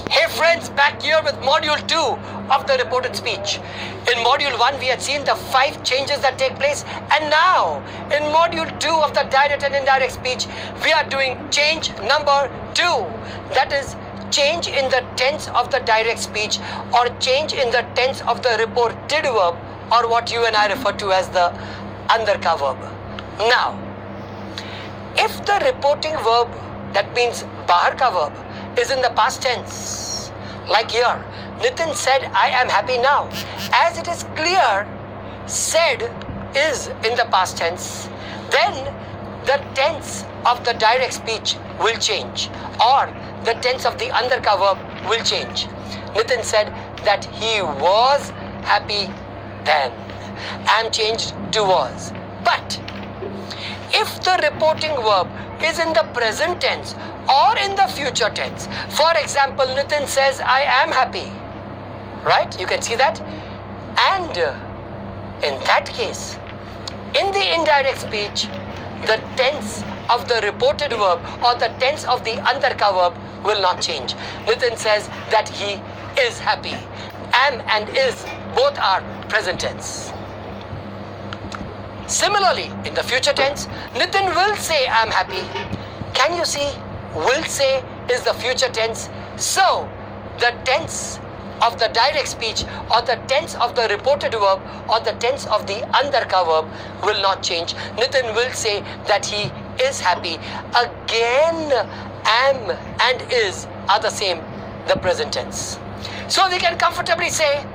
Hey friends, back here with module 2 of the reported speech. In module 1, we had seen the 5 changes that take place, and now in module 2 of the direct and indirect speech, we are doing change number 2. That is change in the tense of the direct speech, or change in the tense of the reported verb, or what you and I refer to as the अंदर verb. Now, if the reporting verb, that means बाहर का verb, is in the past tense, like here, Nitin said, I am happy now. As it is clear, said is in the past tense, then the tense of the direct speech will change, or the tense of the अंदर का verb will change. Nitin said that he was happy then. Am changed to was. But if the reporting verb is in the present tense or in the future tense, for example, Nitin says, I am happy. Right? You can see that. And in that case, in the indirect speech, the tense of the reported verb or the tense of the अंदर का verb will not change. Nitin says that he is happy. Am and is both are present tense. Similarly, in the future tense, Nitin will say, I'm happy. Can you see? Will say is the future tense. So, the tense of the direct speech or the tense of the reported verb or the tense of the अंदर का verb will not change. Nitin will say that he is happy. Again, am and is are the same, the present tense. So, we can comfortably say,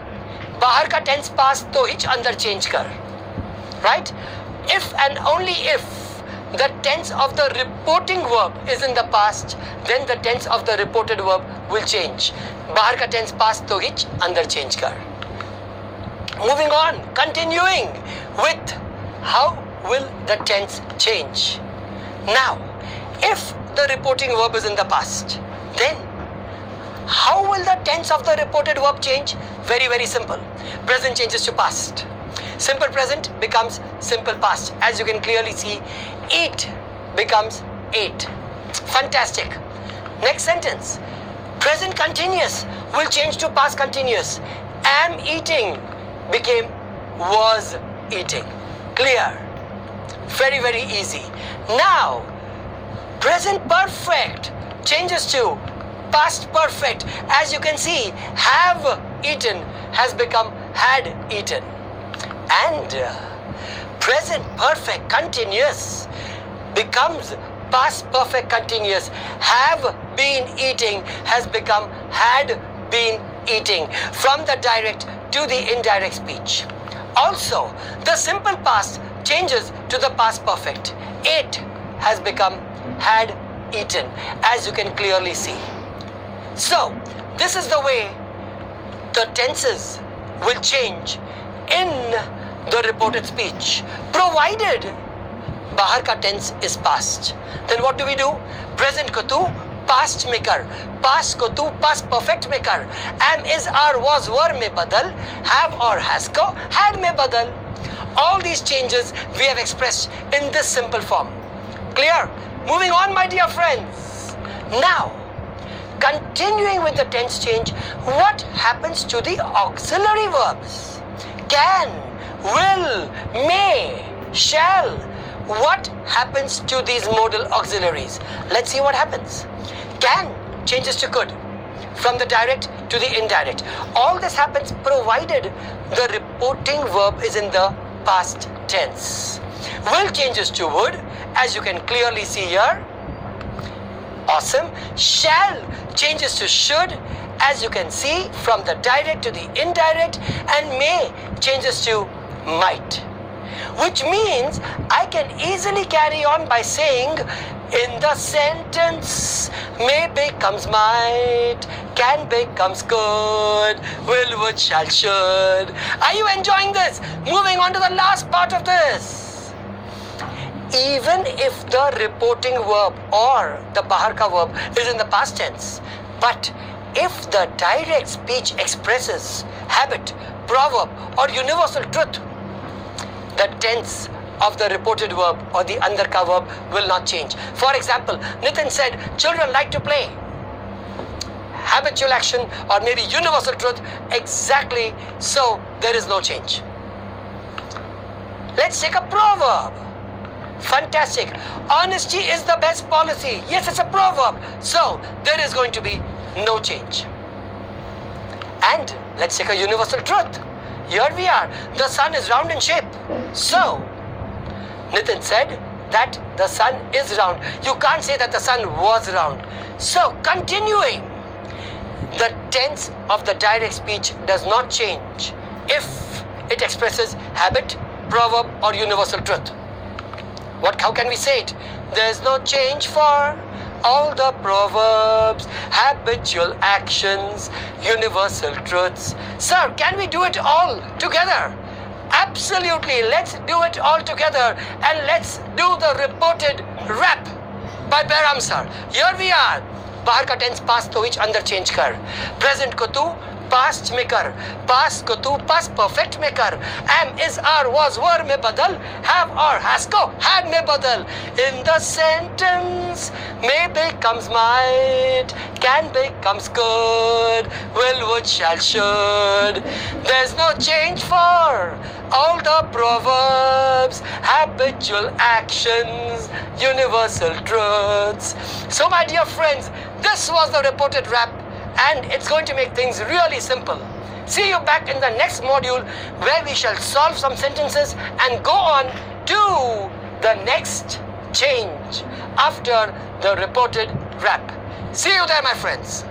बाहर का tense past तो hitch अंदर change कर. Right? If and only if the tense of the reporting verb is in the past, then the tense of the reported verb will change. बाहर का tense past तो hitch अंदर change कर. Moving on, continuing with how will the tense change. Now, if the reporting verb is in the past, then how will the tense of the reported verb change? Very, very simple. Present changes to past. Simple present becomes simple past. As you can clearly see, eat becomes ate. Fantastic. Next sentence. Present continuous will change to past continuous. Am eating became was eating. Clear. Very, very easy. Now, present perfect changes to past perfect. As you can see, have eaten has become had eaten. And present perfect continuous becomes past perfect continuous. Have been eating has become had been eating from the direct to the indirect speech. Also, the simple past changes to the past perfect. Ate has become had eaten, as you can clearly see. So, this is the way the tenses will change in the reported speech, provided बाहर का tense is past. Then what do we do? Present को तू past में कर, past को तू past perfect में कर, am, is, are, was, were में बदल, have और has को had में बदल. All these changes we have expressed in this simple form. Clear? Moving on, my dear friends. Now, continuing with the tense change, what happens to the auxiliary verbs? Can, will, may, shall. What happens to these modal auxiliaries? Let's see what happens. Can changes to could from the direct to the indirect. All this happens provided the reporting verb is in the past tense. Will changes to would, as you can clearly see here. Awesome. Shall changes to should, as you can see from the direct to the indirect, and may changes to might. Which means I can easily carry on by saying in the sentence, may becomes might, can becomes could, will, would, shall, should. Are you enjoying this? Moving on to the last part of this. Even if the reporting verb or the bahar ka verb is in the past tense, but if the direct speech expresses habit, proverb or universal truth, the tense of the reported verb or the andar ka verb will not change. For example, Nitin said, children like to play. habitual action, or maybe universal truth. Exactly. So there is no change. Let's take a proverb. Fantastic. Honesty is the best policy. Yes, it's a proverb. So there is going to be no change. And let's take a universal truth. Here we are. The sun is round in shape. So Nitin said that the sun is round. You can't say that the sun was round. So continuing, the tense of the direct speech does not change if it expresses habit, proverb, or universal truth. How can we say it? There's no change for all the proverbs, habitual actions, universal truths. Sir, can we do it all together? Absolutely. Let's do it all together, and let's do the reported rap by Behram sir. Here we are. बाहर का tense past तो विच अंदर change कर, present को तू past में कर, past को तू पास्ट परफेक्ट में कर, am is are was were में बदल, हैव और हैज को हैड में बदल. In the sentence may becomes might, can becomes good, will, would, shall, should. There's no change for all the proverbs, habitual actions, universal truths. So my dear friends, this was the reported rap, and it's going to make things really simple. See you back in the next module, where we shall solve some sentences and go on to the next change after the reported rap. See you there, my friends.